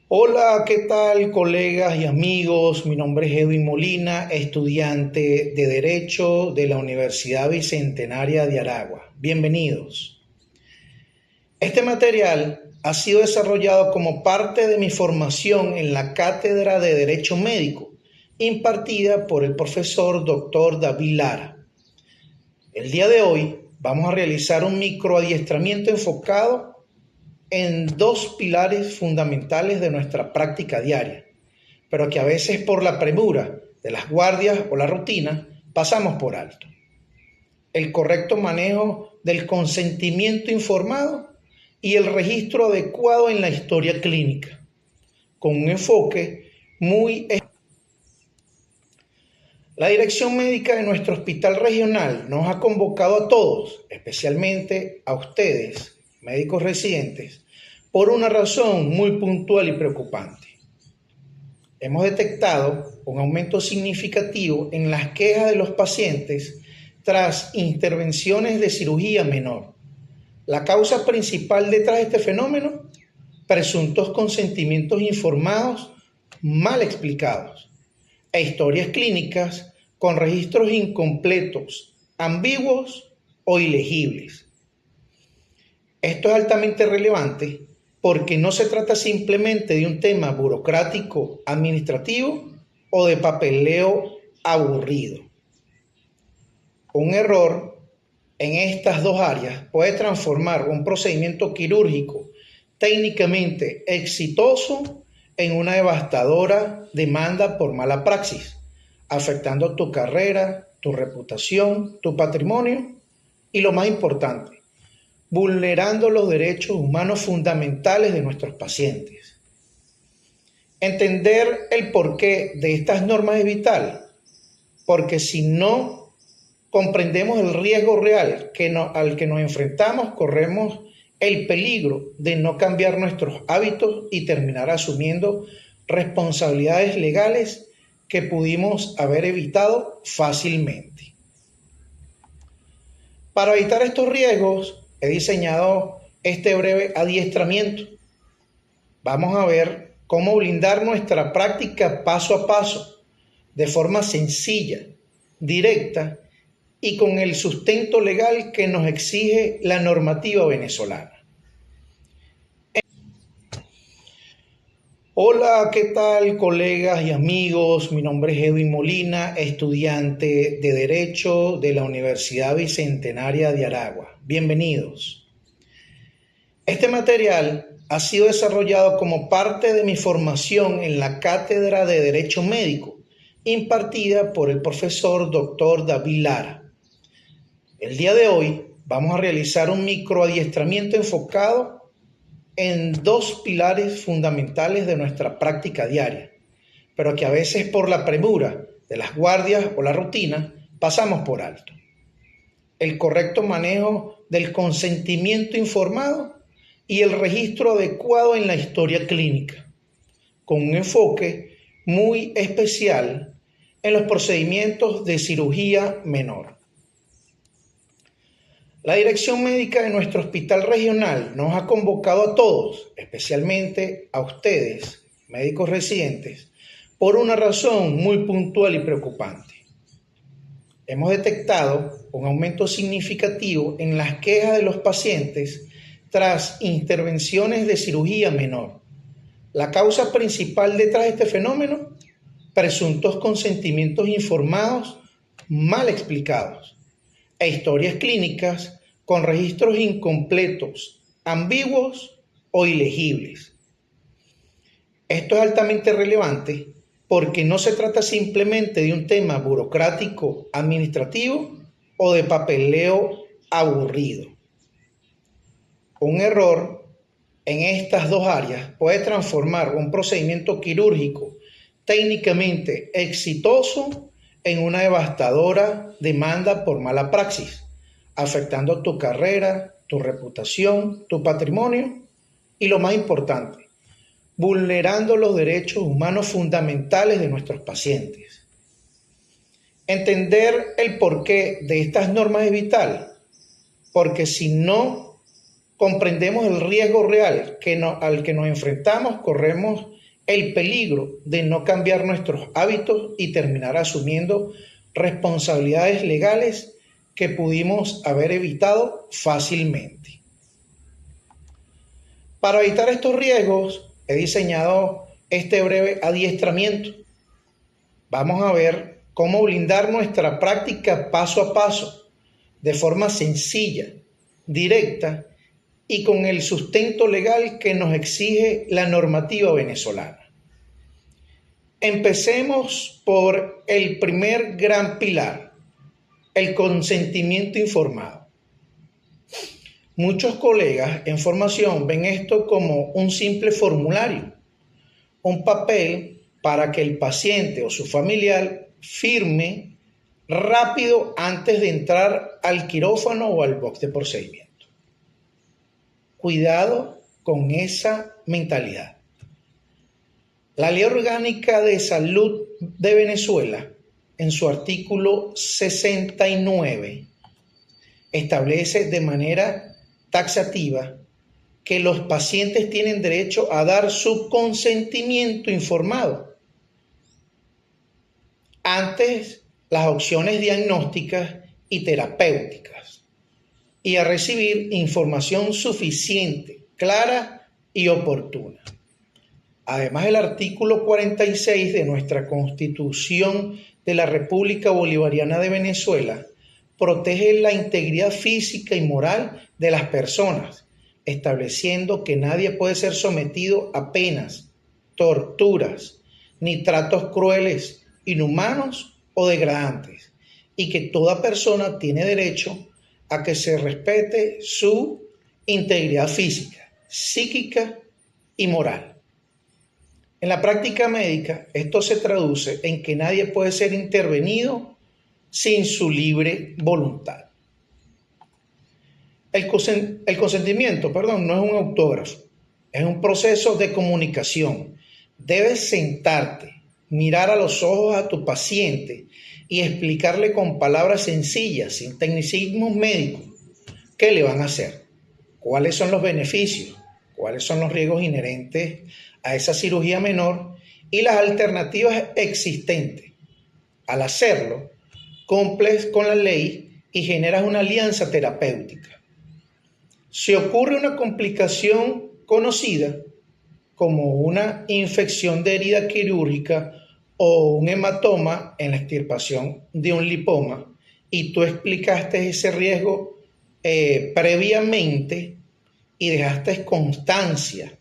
Hola, ¿qué tal, colegas y amigos? Mi nombre es Edwin Molina, estudiante de Derecho de la Universidad Bicentenaria de Aragua. Bienvenidos. Este material ha sido desarrollado como parte de mi formación en la Cátedra de Derecho Médico, impartida por el profesor Dr. David Lara. El día de hoy vamos a realizar un microadiestramiento enfocado en dos pilares fundamentales de nuestra práctica diaria, pero que a veces por la premura de las guardias o la rutina pasamos por alto. El correcto manejo del consentimiento informado y el registro adecuado en la historia clínica, con un enfoque muy... La dirección médica de nuestro hospital regional nos ha convocado a todos, especialmente a ustedes, médicos residentes, por una razón muy puntual y preocupante. Hemos detectado un aumento significativo en las quejas de los pacientes tras intervenciones de cirugía menor. La causa principal detrás de este fenómeno: presuntos consentimientos informados mal explicados e historias clínicas con registros incompletos, ambiguos o ilegibles. Esto es altamente relevante porque no se trata simplemente de un tema burocrático, administrativo o de papeleo aburrido. Un error en estas dos áreas puede transformar un procedimiento quirúrgico técnicamente exitoso en una devastadora demanda por mala praxis, afectando tu carrera, tu reputación, tu patrimonio y, lo más importante, vulnerando los derechos humanos fundamentales de nuestros pacientes. Entender el porqué de estas normas es vital, porque si no comprendemos el riesgo real al que nos enfrentamos, corremos el peligro de no cambiar nuestros hábitos y terminar asumiendo responsabilidades legales que pudimos haber evitado fácilmente. Para evitar estos riesgos, he diseñado este breve adiestramiento. Vamos a ver cómo blindar nuestra práctica paso a paso, de forma sencilla, directa y con el sustento legal que nos exige la normativa venezolana. Hola, ¿qué tal, colegas y amigos? Mi nombre es Edwin Molina, estudiante de Derecho de la Universidad Bicentenaria de Aragua. Bienvenidos. Este material ha sido desarrollado como parte de mi formación en la Cátedra de Derecho Médico, impartida por el profesor Dr. David Lara. El día de hoy vamos a realizar un microadiestramiento enfocado en dos pilares fundamentales de nuestra práctica diaria, pero que a veces por la premura de las guardias o la rutina pasamos por alto. El correcto manejo del consentimiento informado y el registro adecuado en la historia clínica, con un enfoque muy especial en los procedimientos de cirugía menor. La dirección médica de nuestro hospital regional nos ha convocado a todos, especialmente a ustedes, médicos residentes, por una razón muy puntual y preocupante. Hemos detectado un aumento significativo en las quejas de los pacientes tras intervenciones de cirugía menor. La causa principal detrás de este fenómeno: presuntos consentimientos informados mal explicados e historias clínicas con registros incompletos, ambiguos o ilegibles. Esto es altamente relevante porque no se trata simplemente de un tema burocrático, administrativo o de papeleo aburrido. Un error en estas dos áreas puede transformar un procedimiento quirúrgico técnicamente exitoso en una devastadora demanda por mala praxis, afectando tu carrera, tu reputación, tu patrimonio y, lo más importante, vulnerando los derechos humanos fundamentales de nuestros pacientes. Entender el porqué de estas normas es vital, porque si no comprendemos el riesgo real al que nos enfrentamos, corremos el peligro de no cambiar nuestros hábitos y terminar asumiendo responsabilidades legales que pudimos haber evitado fácilmente. Para evitar estos riesgos, he diseñado este breve adiestramiento. Vamos a ver cómo blindar nuestra práctica paso a paso, de forma sencilla, directa y con el sustento legal que nos exige la normativa venezolana. Empecemos por el primer gran pilar, el consentimiento informado. Muchos colegas en formación ven esto como un simple formulario, un papel para que el paciente o su familiar firme rápido antes de entrar al quirófano o al box de procedimiento. Cuidado con esa mentalidad. La Ley Orgánica de Salud de Venezuela, en su artículo 69, establece de manera taxativa que los pacientes tienen derecho a dar su consentimiento informado ante las opciones diagnósticas y terapéuticas y a recibir información suficiente, clara y oportuna. Además, el artículo 46 de nuestra Constitución de la República Bolivariana de Venezuela protege la integridad física y moral de las personas, estableciendo que nadie puede ser sometido a penas, torturas, ni tratos crueles, inhumanos o degradantes, y que toda persona tiene derecho a que se respete su integridad física, psíquica y moral. En la práctica médica, esto se traduce en que nadie puede ser intervenido sin su libre voluntad. El consentimiento, no es un autógrafo, es un proceso de comunicación. Debes sentarte, mirar a los ojos a tu paciente y explicarle con palabras sencillas, sin tecnicismos médicos, qué le van a hacer, cuáles son los beneficios, cuáles son los riesgos inherentes a esa cirugía menor y las alternativas existentes. Al hacerlo, cumples con la ley y generas una alianza terapéutica. Si ocurre una complicación conocida, como una infección de herida quirúrgica o un hematoma en la extirpación de un lipoma, y tú explicaste ese riesgo previamente y dejaste constancia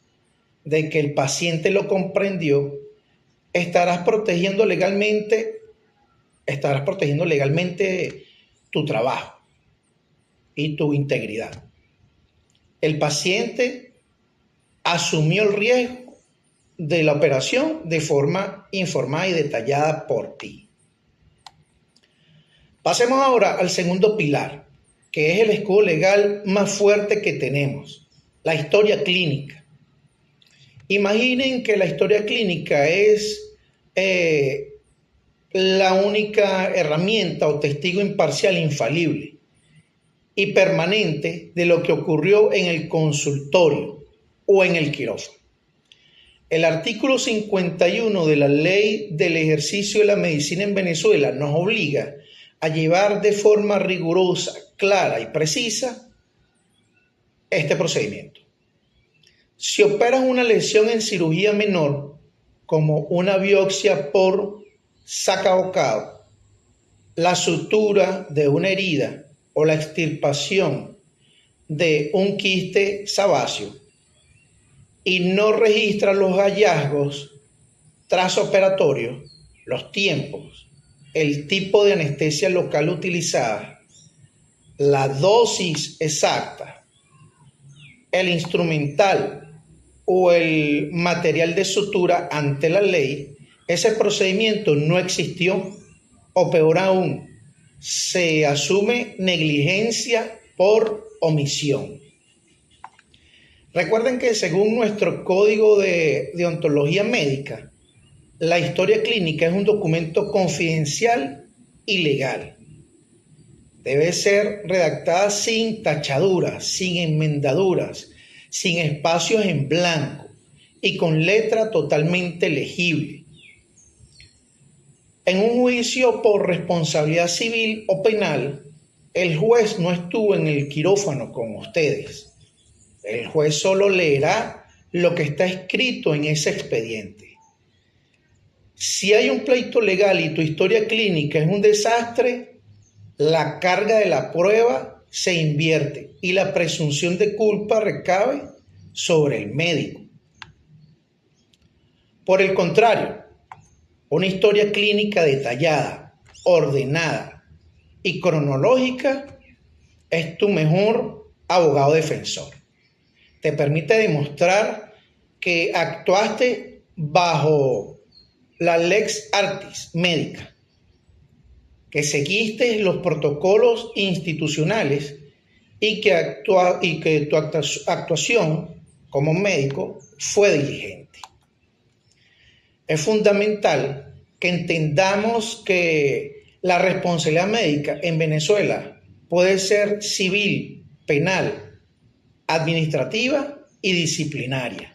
de que el paciente lo comprendió, estarás protegiendo legalmente tu trabajo y tu integridad. El paciente asumió el riesgo de la operación de forma informada y detallada por ti. Pasemos ahora al segundo pilar, que es el escudo legal más fuerte que tenemos, la historia clínica. Imaginen que la historia clínica es la única herramienta o testigo imparcial infalible y permanente de lo que ocurrió en el consultorio o en el quirófano. El artículo 51 de la Ley del Ejercicio de la Medicina en Venezuela nos obliga a llevar de forma rigurosa, clara y precisa este procedimiento. Si operas una lesión en cirugía menor, como una biopsia por sacabocado, la sutura de una herida o la extirpación de un quiste sebáceo, y no registras los hallazgos transoperatorios, los tiempos, el tipo de anestesia local utilizada, la dosis exacta, el instrumental o el material de sutura ante la ley, ese procedimiento no existió, o peor aún, se asume negligencia por omisión. Recuerden que según nuestro código de deontología médica, la historia clínica es un documento confidencial y legal. Debe ser redactada sin tachaduras, sin enmendaduras, sin espacios en blanco y con letra totalmente legible. En un juicio por responsabilidad civil o penal, el juez no estuvo en el quirófano con ustedes. El juez solo leerá lo que está escrito en ese expediente. Si hay un pleito legal y tu historia clínica es un desastre, la carga de la prueba se invierte y la presunción de culpa recae sobre el médico. Por el contrario, una historia clínica detallada, ordenada y cronológica es tu mejor abogado defensor. Te permite demostrar que actuaste bajo la lex artis médica, que seguiste los protocolos institucionales y que tu actuación como médico fue diligente. Es fundamental que entendamos que la responsabilidad médica en Venezuela puede ser civil, penal, administrativa y disciplinaria.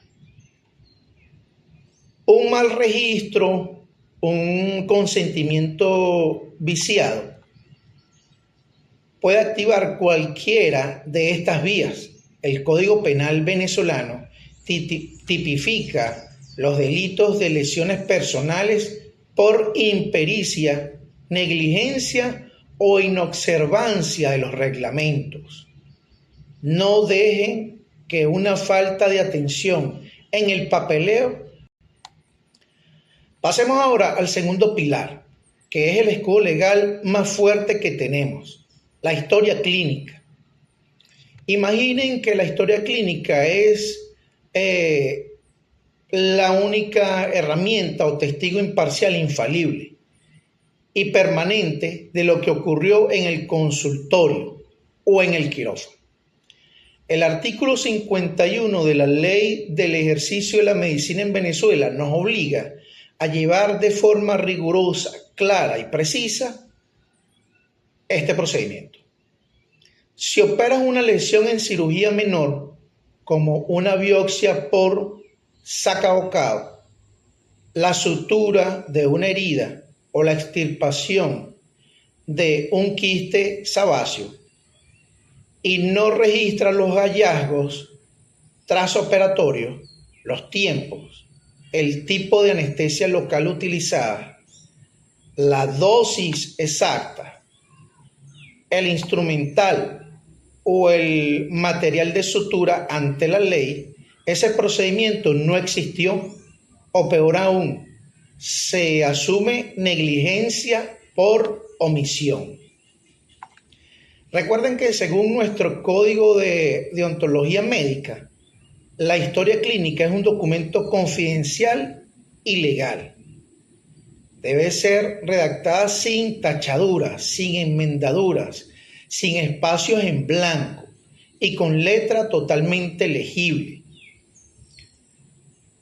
Un mal registro, un consentimiento viciado, puede activar cualquiera de estas vías. El Código Penal venezolano tipifica los delitos de lesiones personales por impericia, negligencia o inobservancia de los reglamentos. No dejen que una falta de atención en el papeleo. Pasemos ahora al segundo pilar, que es el escudo legal más fuerte que tenemos, la historia clínica. Imaginen que la historia clínica es la única herramienta o testigo imparcial infalible y permanente de lo que ocurrió en el consultorio o en el quirófano. El artículo 51 de la Ley del Ejercicio de la Medicina en Venezuela nos obliga a llevar de forma rigurosa, clara y precisa este procedimiento. Si operas una lesión en cirugía menor, como una biopsia por sacabocado, la sutura de una herida o la extirpación de un quiste sebáceo y no registra los hallazgos transoperatorios, los tiempos, el tipo de anestesia local utilizada, la dosis exacta, el instrumental o el material de sutura ante la ley, ese procedimiento no existió, o peor aún, se asume negligencia por omisión. Recuerden que según nuestro código de deontología médica, la historia clínica es un documento confidencial y legal. Debe ser redactada sin tachaduras, sin enmendaduras, sin espacios en blanco y con letra totalmente legible.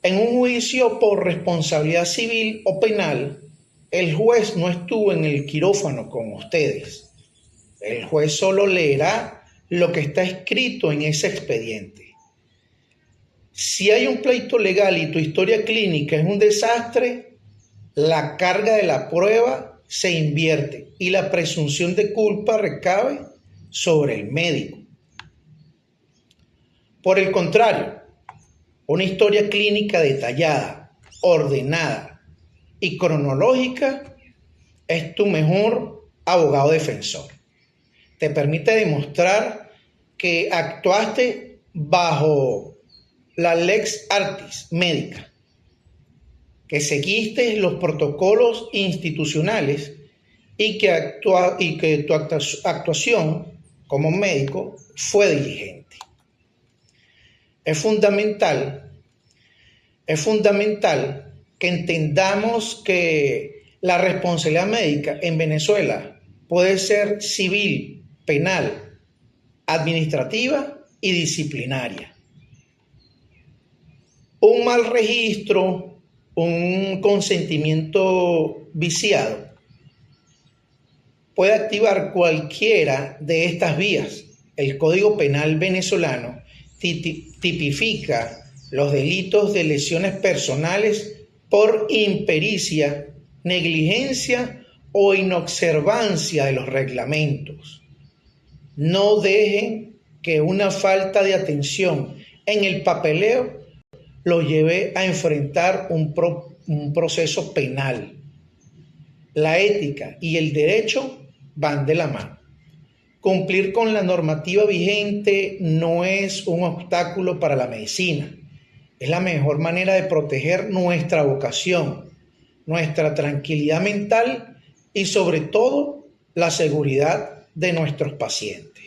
En un juicio por responsabilidad civil o penal, el juez no estuvo en el quirófano con ustedes. El juez solo leerá lo que está escrito en ese expediente. Si hay un pleito legal y tu historia clínica es un desastre, la carga de la prueba se invierte y la presunción de culpa recae sobre el médico. Por el contrario, una historia clínica detallada, ordenada y cronológica es tu mejor abogado defensor. Te permite demostrar que actuaste bajo la lex artis médica, que seguiste los protocolos institucionales y que tu actuación como médico fue diligente. Es fundamental que entendamos que la responsabilidad médica en Venezuela puede ser civil, penal, administrativa y disciplinaria. Un mal registro, un consentimiento viciado, puede activar cualquiera de estas vías. El Código Penal venezolano tipifica los delitos de lesiones personales por impericia, negligencia o inobservancia de los reglamentos. No dejen que una falta de atención en el papeleo lo lleve a enfrentar un proceso penal. La ética y el derecho van de la mano. Cumplir con la normativa vigente no es un obstáculo para la medicina. Es la mejor manera de proteger nuestra vocación, nuestra tranquilidad mental y sobre todo la seguridad de nuestros pacientes.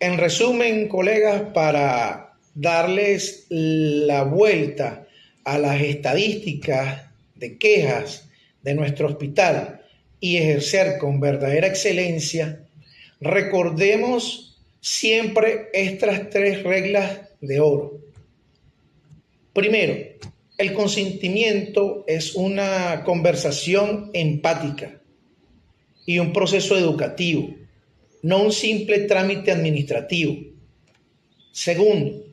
En resumen, colegas, para darles la vuelta a las estadísticas de quejas de nuestro hospital y ejercer con verdadera excelencia, recordemos siempre estas 3 reglas de oro. Primero, el consentimiento es una conversación empática y un proceso educativo, no un simple trámite administrativo. Segundo,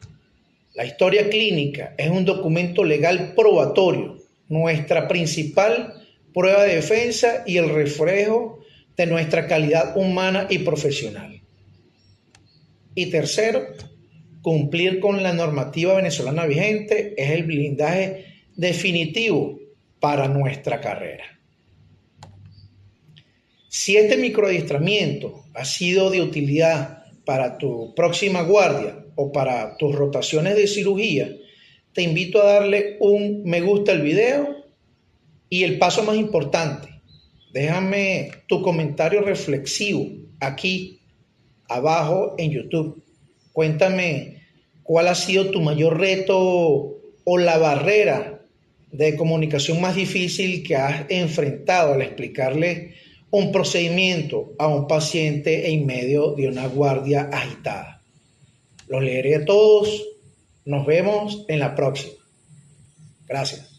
la historia clínica es un documento legal probatorio, nuestra principal prueba de defensa y el reflejo de nuestra calidad humana y profesional. Y tercero, cumplir con la normativa venezolana vigente es el blindaje definitivo para nuestra carrera. Si este microadiestramiento ha sido de utilidad para tu próxima guardia o para tus rotaciones de cirugía, te invito a darle un me gusta al video y el paso más importante, déjame tu comentario reflexivo aquí abajo en YouTube. Cuéntame cuál ha sido tu mayor reto o la barrera de comunicación más difícil que has enfrentado al explicarle un procedimiento a un paciente en medio de una guardia agitada. Los leeré a todos. Nos vemos en la próxima. Gracias.